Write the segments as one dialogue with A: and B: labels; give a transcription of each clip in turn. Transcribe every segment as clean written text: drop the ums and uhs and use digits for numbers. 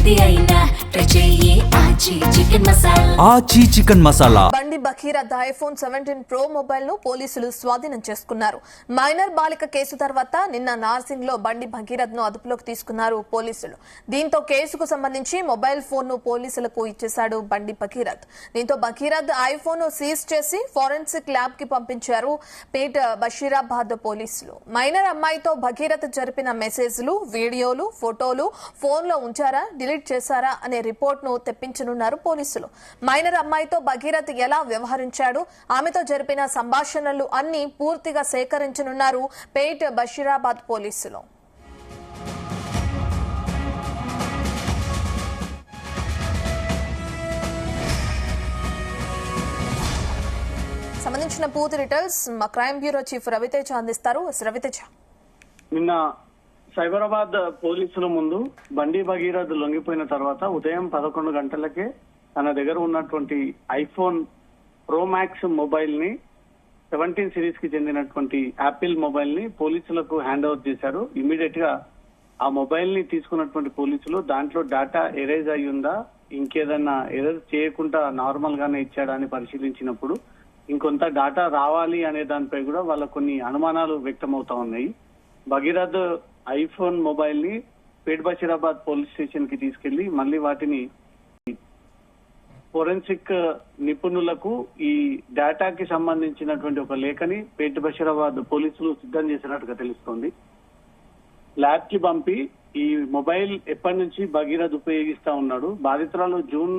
A: ఏది అయినా ట్రై చెయ్యి ఆచి చికెన్ మసాలా.
B: ఆచి చికెన్ మసాలా.
C: బండి భగీరథ ఐఫోన్ 17 ప్రో మొబైల్ ను పోలీసులు స్వాధీనం చేసుకున్నారు. మైనర్ బాలిక కేసు తర్వాత నిన్న నార్సింగ్ లో బండి భగీరథ్ ను అదుపులోకి తీసుకున్నారు పోలీసులు. దీంతో కేసుకు సంబంధించి మొబైల్ ఫోన్ ను పోలీసులకు ఇచ్చేశాడు బండి భగీరథ్. దీంతో భగీరథ్ ఐఫోన్ ను సీజ్ చేసి ఫోరెన్సిక్ ల్యాబ్ కి పంపించారు పేట్ బషీరాబాద్ పోలీసులు. మైనర్ అమ్మాయితో భగీరథ్ జరిపిన మెసేజ్లు, వీడియోలు, ఫోటోలు ఫోన్ లో ఉంచారా, డిలీట్ చేశారా అనే రిపోర్ట్ ను తెప్పించనున్నారు పోలీసులు. మైనర్ అమ్మాయితో భగీరథ్ ఎలా వ్యవహరించాడు, ఆమెతో జరిపిన సంభాషణలు అన్ని పూర్తిగా సేకరించనున్నారు పేట్ బషీరాబాద్ పోలీసులు. సంబంధించిన పూర్తి డీటెయిల్స్ మా క్రైమ్ బ్యూరో చీఫ్ రవితేజ అందిస్తారు. రవితేజ,
D: నిన్న సైబరాబాద్ పోలీసుల ముందు బండి భగీరథ్ లొంగిపోయిన తర్వాత ఉదయం 11 గంటలకే తన దగ్గర ఉన్నటువంటి ఐఫోన్ ప్రో మ్యాక్స్ మొబైల్ ని 17 సిరీస్ కి చెందినటువంటి యాపిల్ మొబైల్ ని పోలీసులకు హ్యాండ్ ఓవర్ చేశారు. ఇమీడియట్ గా ఆ మొబైల్ ని తీసుకున్నటువంటి పోలీసులు దాంట్లో డేటా ఎరేజ్ అయి ఉందా, ఇంకేదన్నా ఎరేజ్ చేయకుండా నార్మల్ గానే ఇచ్చాడా అని పరిశీలించినప్పుడు ఇంకొంత డేటా రావాలి అనే దానిపై కూడా వాళ్ళ కొన్ని అనుమానాలు వ్యక్తమవుతా ఉన్నాయి. భగీరథ్ ఐఫోన్ మొబైల్ ని పేట్ బషీరాబాద్ పోలీస్ స్టేషన్ కి తీసుకెళ్లి మళ్ళీ వాటిని ఫోరెన్సిక్ నిపుణులకు ఈ డేటాకి సంబంధించినటువంటి ఒక లేఖని పేట్ బషీరాబాద్ పోలీసులు సిద్ధం చేసినట్టుగా తెలుస్తోంది. ల్యాబ్ కి పంపి ఈ మొబైల్ ఎప్పటి నుంచి భగీరథ్ ఉపయోగిస్తా ఉన్నాడు, బాధితురాలు జూన్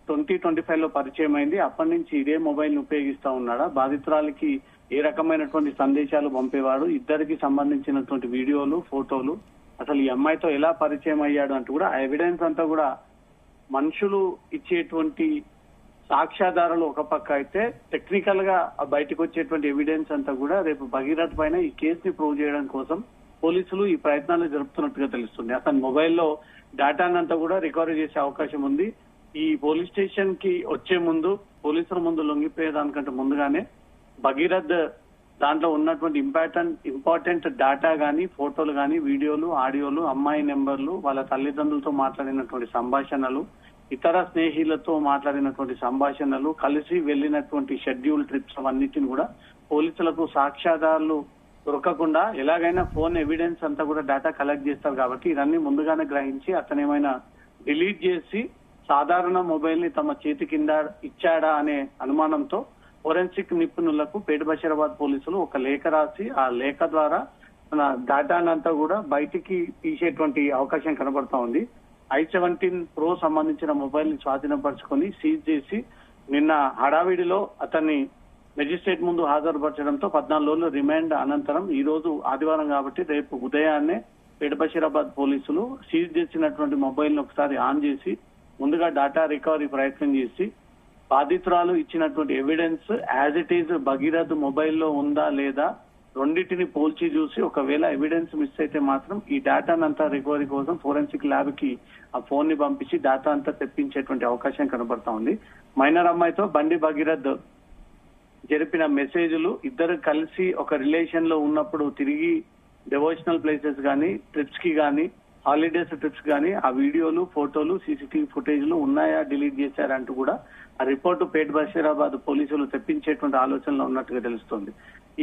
D: 2025 లో పరిచయం అయింది, అప్పటి నుంచి ఇదే మొబైల్ ని ఉపయోగిస్తా ఉన్నాడా, బాధితురాలికి ఏ రకమైనటువంటి సందేశాలు పంపేవాడు, ఇద్దరికి సంబంధించినటువంటి వీడియోలు, ఫోటోలు, అసలు ఈ అమ్మాయితో ఎలా పరిచయం అయ్యాడు అంటూ కూడా ఎవిడెన్స్ అంతా కూడా మనుషులు ఇచ్చేటువంటి సాక్ష్యాధారాలు ఒక పక్క అయితే టెక్నికల్ గా బయటకు వచ్చేటువంటి ఎవిడెన్స్ అంతా కూడా రేపు భగీరథ్ పైన ఈ కేసుని ప్రూవ్ చేయడం కోసం పోలీసులు ఈ ప్రయత్నాలు జరుపుతున్నట్టుగా తెలుస్తుంది. అతని మొబైల్లో డేటానంతా కూడా రికవరీ చేసే అవకాశం ఉంది. ఈ పోలీస్ స్టేషన్ కి వచ్చే ముందు, పోలీసుల ముందు లొంగిపోయేదానికంటే ముందుగానే భగీరథ్ దాంట్లో ఉన్నటువంటి ఇంపార్టెంట్ డేటా గానీ, ఫోటోలు గానీ, వీడియోలు, ఆడియోలు, అమ్మాయి నెంబర్లు, వాళ్ళ తల్లిదండ్రులతో మాట్లాడినటువంటి సంభాషణలు, ఇతర స్నేహితులతో మాట్లాడినటువంటి సంభాషణలు, కలిసి వెళ్లినటువంటి షెడ్యూల్ ట్రిప్స్ అవన్నిటిని కూడా పోలీసులకు సాక్ష్యాధారాలు దొరకకుండా ఎలాగైనా ఫోన్ ఎవిడెన్స్ అంతా కూడా డేటా కలెక్ట్ చేస్తారు కాబట్టి ఇవన్నీ ముందుగానే గ్రహించి అతనేమైనా డిలీట్ చేసి సాధారణ మొబైల్ ని తమ చేతి కింద ఇచ్చాడా అనే అనుమానంతో ఫోరెన్సిక్ నిపుణులకు పేట్ బషీరాబాద్ పోలీసులు ఒక లేఖ రాసి ఆ లేఖ ద్వారా మన డేటానంతా కూడా బయటికి తీసేటువంటి అవకాశం కనబడతా ఉంది. i17 ప్రో సంబంధించిన మొబైల్ ని స్వాధీనపరుచుకొని సీజ్ చేసి నిన్న హడావిడిలో అతన్ని మెజిస్ట్రేట్ ముందు హాజరుపరచడంతో 14 రోజులు రిమాండ్ అనంతరం ఈ రోజు ఆదివారం కాబట్టి రేపు ఉదయాన్నే పేట్ బషీరాబాద్ పోలీసులు సీజ్ చేసినటువంటి మొబైల్ ని ఒకసారి ఆన్ చేసి ముందుగా డేటా రికవరీ ప్రయత్నం చేసి బాధితురాలు ఇచ్చినటువంటి evidence as it is Bhagirath మొబైల్లో ఉందా లేదా రెండింటిని పోల్చి చూసి ఒకవేళ ఎవిడెన్స్ మిస్ అయితే మాత్రం ఈ డేటానంతా రికవరీ కోసం ఫోరెన్సిక్ ల్యాబ్ కి ఆ ఫోన్ ని పంపించి డేటా అంతా తెప్పించేటువంటి అవకాశం కనబడతా ఉంది. మైనర్ అమ్మాయితో బండి భగీరథ్ జరిపిన మెసేజ్లు, ఇద్దరు కలిసి ఒక రిలేషన్ లో ఉన్నప్పుడు తిరిగి డెవోషనల్ ప్లేసెస్ గానీ, ట్రిప్స్ కి గానీ, హాలిడేస్ ట్రిప్స్ గానీ ఆ వీడియోలు, ఫోటోలు, సీసీటీవీ ఫుటేజ్లు ఉన్నాయా, డిలీట్ చేశారంటూ కూడా ఆ రిపోర్టు పేట్ బషీరాబాద్ పోలీసులు తెప్పించేటువంటి ఆలోచనలో ఉన్నట్టుగా తెలుస్తోంది.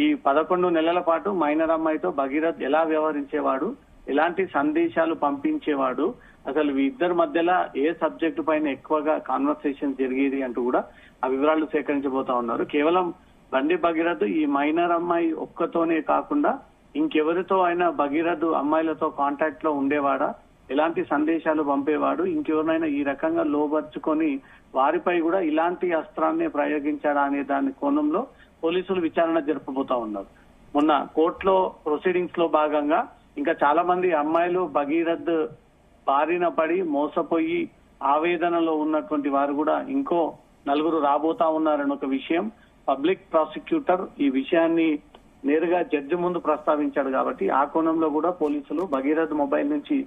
D: ఈ 11 నెలల పాటు మైనర్ అమ్మాయితో భగీరథ్ ఎలా వ్యవహరించేవాడు, ఎలాంటి సందేశాలు పంపించేవాడు, అసలు ఇద్దరి మధ్యలో ఏ సబ్జెక్టు పైన ఎక్కువగా కాన్వర్సేషన్ జరిగేది అంటూ కూడా ఆ వివరాలు సేకరించబోతా ఉన్నారు. కేవలం బండి భగీరథ్ ఈ మైనర్ అమ్మాయి ఒక్కతోనే కాకుండా ఇంకెవరితో అయినా భగీరథ్ అమ్మాయిలతో కాంటాక్ట్ లో ఉండేవాడా, ఎలాంటి సందేశాలు పంపేవాడు, ఇంకెవరినైనా ఈ రకంగా లోబర్చుకొని వారిపై కూడా ఇలాంటి అస్త్రాన్ని ప్రయోగించాడా అనే దాని కోణంలో పోలీసులు విచారణ జరపబోతా ఉన్నారు. మొన్న కోర్టులో ప్రొసీడింగ్స్ లో భాగంగా ఇంకా చాలా మంది అమ్మాయిలు భగీరథ్ బారిన పడి మోసపోయి ఆవేదనలో ఉన్నటువంటి వారు కూడా ఇంకో 4 రాబోతా ఉన్నారని ఒక విషయం పబ్లిక్ ప్రాసిక్యూటర్ ఈ విషయాన్ని నేరుగా జడ్జి ముందు ప్రస్తావించాడు కాబట్టి ఆ కోణంలో కూడా పోలీసులు భగీరథ్ మొబైల్ నుంచి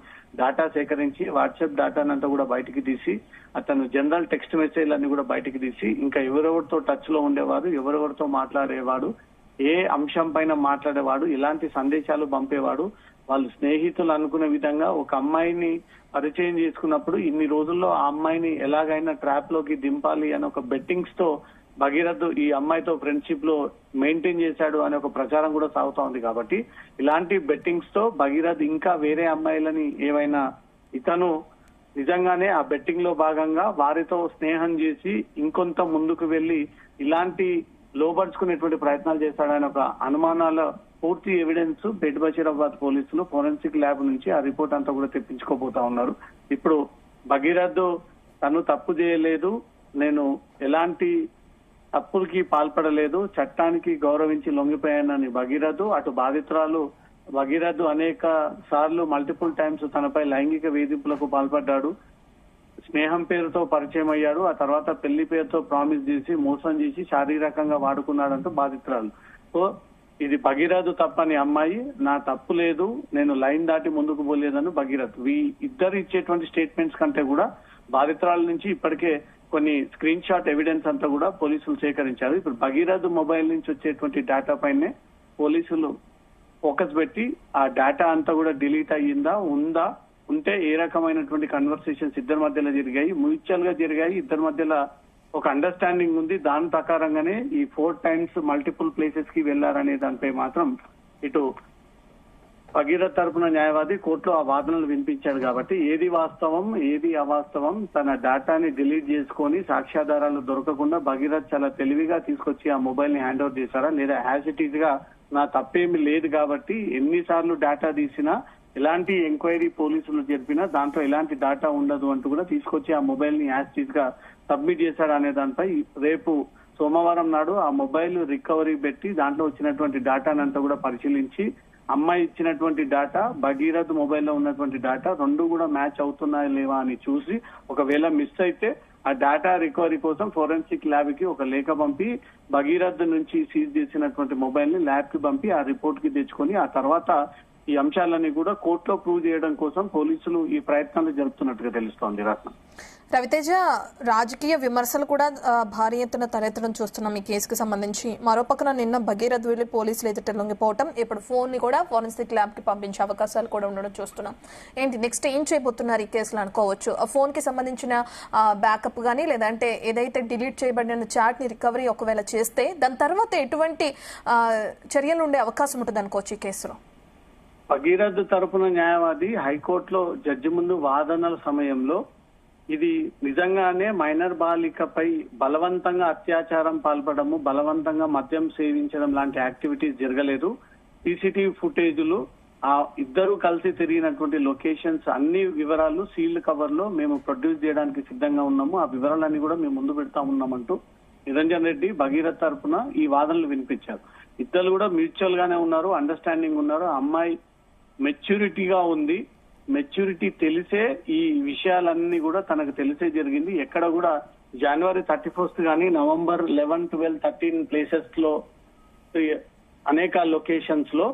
D: డేటా సేకరించి వాట్సాప్ డేటానంతా కూడా బయటికి తీసి అతను జనరల్ టెక్స్ట్ మెసేజ్లన్నీ కూడా బయటికి తీసి ఇంకా ఎవరెవరితో టచ్ లో ఉండేవాడు, ఎవరెవరితో మాట్లాడేవాడు, ఏ అంశం పైన మాట్లాడేవాడు, ఎలాంటి సందేశాలు పంపేవాడు, వాళ్ళు స్నేహితులు అనుకునే విధంగా ఒక అమ్మాయిని పరిచయం చేసుకున్నప్పుడు ఇన్ని రోజుల్లో ఆ అమ్మాయిని ఎలాగైనా ట్రాప్ లోకి దింపాలి అని ఒక బెట్టింగ్స్ తో భగీరథ్ ఈ అమ్మాయితో ఫ్రెండ్షిప్ లో మెయింటైన్ చేశాడు అనే ఒక ప్రచారం కూడా సాగుతా ఉంది. కాబట్టి ఇలాంటి బెట్టింగ్స్ తో భగీరథ్ ఇంకా వేరే అమ్మాయిలని ఏవైనా ఇతను నిజంగానే ఆ బెట్టింగ్ లో భాగంగా వారితో స్నేహం చేసి ఇంకొంత ముందుకు వెళ్లి ఇలాంటి లోపరుచుకునేటువంటి ప్రయత్నాలు చేశాడని ఒక అనుమానాల పూర్తి ఎవిడెన్స్ బెడ్ బషీరాబాద్ పోలీసులు ఫోరెన్సిక్ ల్యాబ్ నుంచి ఆ రిపోర్ట్ అంతా కూడా తెప్పించుకోబోతా ఉన్నారు. ఇప్పుడు భగీరథ్ తను తప్పు చేయలేదు, నేను ఎలాంటి తప్పులకి పాల్పడలేదు, చట్టానికి గౌరవించి లొంగిపోయానని భగీరథ్, అటు బాధితురాలు భగీరథ్ అనేక సార్లు మల్టిపుల్ టైమ్స్ తనపై లైంగిక వేధింపులకు పాల్పడ్డాడు, స్నేహం పేరుతో పరిచయం అయ్యాడు, ఆ తర్వాత పెళ్లి పేరుతో ప్రామిస్ చేసి మోసం చేసి శారీరకంగా వాడుకున్నాడంటూ బాధితురాలు. సో ఇది భగీరథ్ తప్పని అమ్మాయి, నా తప్పు లేదు, నేను లైన్ దాటి ముందుకు పోలేదని భగీరథ్. ఇద్దరు ఇచ్చేటువంటి స్టేట్మెంట్స్ కంటే కూడా బాధితురాల నుంచి ఇప్పటికే కొన్ని స్క్రీన్ షాట్ ఎవిడెన్స్ అంతా కూడా పోలీసులు సేకరించారు. ఇప్పుడు భగీరథ్ మొబైల్ నుంచి వచ్చేటువంటి డేటా పైనే పోలీసులు ఫోకస్ పెట్టి ఆ డేటా అంతా కూడా డిలీట్ అయ్యిందా, ఉందా, ఉంటే ఏ రకమైనటువంటి కన్వర్సేషన్స్ ఇద్దరి మధ్యలో జరిగాయి, మ్యూచువల్ గా జరిగాయి, ఇద్దరి మధ్యలో ఒక అండర్స్టాండింగ్ ఉంది, దాని ప్రకారంగానే ఈ 4 times మల్టిపుల్ ప్లేసెస్ కి వెళ్లారనే దానిపై మాత్రం ఇటు భగీరథ్ తరపున న్యాయవాది కోర్టులో ఆ వాదనలు వినిపించాడు. కాబట్టి ఏది వాస్తవం ఏది అవాస్తవం, తన డేటాని డిలీట్ చేసుకొని సాక్ష్యాధారాలు దొరకకుండా భగీరథ్ చాలా తెలివిగా తీసుకొచ్చి ఆ మొబైల్ ని హ్యాండ్ ఓవర్ చేశారా, లేదా యాజ్ ఇట్ ఈజ్ గా నా తప్పేమి లేదు కాబట్టి ఎన్నిసార్లు డేటా తీసినా ఎలాంటి ఎంక్వైరీ పోలీసులు జరిపినా దాంట్లో ఎలాంటి డేటా ఉండదు అంటూ కూడా తీసుకొచ్చి ఆ మొబైల్ ని యాజ్ ఇట్ ఈజ్ గా సబ్మిట్ చేశాడు అనే దానిపై రేపు సోమవారం నాడు ఆ మొబైల్ రికవరీ పెట్టి దాంట్లో వచ్చినటువంటి డేటానంతా కూడా పరిశీలించి అమ్మాయి ఇచ్చినటువంటి డేటా భగీరథ్ మొబైల్లో ఉన్నటువంటి డేటా రెండు కూడా మ్యాచ్ అవుతున్నాయా లేవా అని చూసి ఒకవేళ మిస్ అయితే ఆ డేటా రికవరీ కోసం ఫోరెన్సిక్ ల్యాబ్ కి ఒక లేఖ పంపి భగీరథ్ నుంచి సీజ్ చేసినటువంటి మొబైల్ ని ల్యాబ్ కి పంపి ఆ రిపోర్ట్ కి తెచ్చుకొని ఆ తర్వాత ఈ అంశాలన్నీ కూడా కోర్టులో ప్రూవ్ చేయడం కోసం పోలీసులు ఈ ప్రయత్నాలు జరుపుతున్నట్టుగా తెలుస్తోంది. రత్న
C: రవితేజ, రాజకీయ విమర్శలు కూడా భారీ ఎత్తున తలెత్తడం చూస్తున్నాం ఈ కేసుకు సంబంధించి. మరోపక్కన నిన్న భగీరథ్ వెళ్లి పోలీసులు ఎదుట లొంగిపోవటం, ఇప్పుడు ఫోన్ ని కూడా ఫోరెన్సిక్ ల్యాబ్ కి పంపించే అవకాశాలు కూడా ఉండడం చూస్తున్నాం. ఏంటి నెక్స్ట్ ఏం చేయబోతున్నారు ఈ కేసులో అనుకోవచ్చు? ఆ ఫోన్ కి సంబంధించిన బ్యాకప్ గానీ లేదంటే ఏదైతే డిలీట్ చేయబడిన చాట్ ని రికవరీ ఒకవేళ చేస్తే దాని తర్వాత ఎటువంటి చర్యలు ఉండే అవకాశం ఉంటుంది అనుకోవచ్చు ఈ కేసులో?
D: భగీరథ్ తరపున న్యాయవాది హైకోర్టులో జడ్జి ముందు వాదనల సమయంలో ఇది నిజంగానే మైనర్ బాలికపై బలవంతంగా అత్యాచారం పాల్పడము, బలవంతంగా మద్యం సేవించడం లాంటి యాక్టివిటీస్ జరగలేదు, సీసీటీవీ ఫుటేజ్లు ఆ ఇద్దరు కలిసి తిరిగినటువంటి లొకేషన్స్ అన్ని వివరాలు సీల్డ్ కవర్ లో మేము ప్రొడ్యూస్ చేయడానికి సిద్ధంగా ఉన్నాము, ఆ వివరాలన్నీ కూడా మేము ముందు పెడతా ఉన్నామంటూ నిరంజన్ రెడ్డి భగీరథ్ తరపున ఈ వాదనలు వినిపించారు. ఇద్దరు కూడా మ్యూచువల్ గానే ఉన్నారు, అండర్స్టాండింగ్ ఉన్నారు, అమ్మాయి మెచ్యూరిటీగా ఉంది, మెచ్యూరిటీ తెలిసే ఈ విషయాలన్నీ కూడా తనకు తెలిసే జరిగింది. ఎక్కడ కూడా January 31st కానీ November 11, 12, 13 ప్లేసెస్ లో అనేక లొకేషన్స్ లో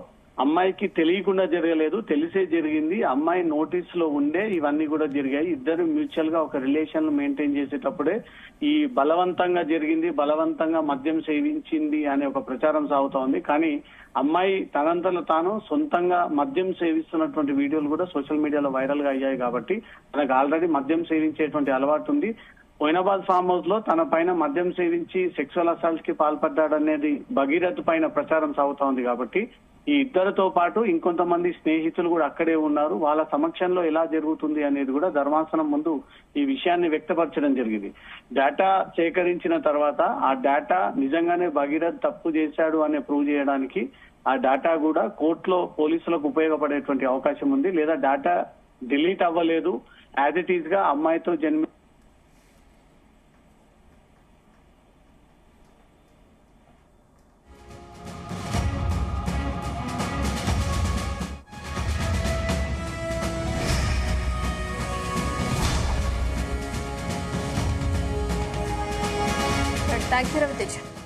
D: అమ్మాయికి తెలియకుండా జరగలేదు, తెలిసే జరిగింది. అమ్మాయి నోటీస్ లో ఉండే ఇవన్నీ కూడా జరిగాయి. ఇద్దరు మ్యూచువల్ గా ఒక రిలేషన్ మెయింటైన్ చేసేటప్పుడే ఈ బలవంతంగా జరిగింది, బలవంతంగా మద్యం సేవించింది అనే ఒక ప్రచారం సాగుతా ఉంది. కానీ అమ్మాయి తనంతలో తాను సొంతంగా మద్యం సేవిస్తున్నటువంటి వీడియోలు కూడా సోషల్ మీడియాలో వైరల్ గా అయ్యాయి. కాబట్టి తనకు ఆల్రెడీ మద్యం సేవించేటువంటి అలవాటు ఉంది. మొయినాబాద్ ఫామ్ హౌస్ లో తన పైన మద్యం సేవించి సెక్సువల్ అసాల్ట్ కి పాల్పడ్డాడనేది భగీరథ్ పైన ప్రచారం సాగుతా ఉంది. కాబట్టి ఈ ఇద్దరితో పాటు ఇంకొంతమంది స్నేహితులు కూడా అక్కడే ఉన్నారు. వాళ్ళ సమక్షంలో ఎలా జరుగుతుంది అనేది కూడా ధర్మాసనం ముందు ఈ విషయాన్ని వ్యక్తపరచడం జరిగింది. డేటా సేకరించిన తర్వాత ఆ డేటా నిజంగానే భగీరథ్ తప్పు చేశాడు అని ప్రూవ్ చేయడానికి ఆ డేటా కూడా కోర్టులో పోలీసులకు ఉపయోగపడేటువంటి అవకాశం ఉంది. లేదా డేటా డిలీట్ అవ్వలేదు, యాజ్ ఇట్ ఈజ్ గా అమ్మాయితో
C: Thank you, Ravitesh.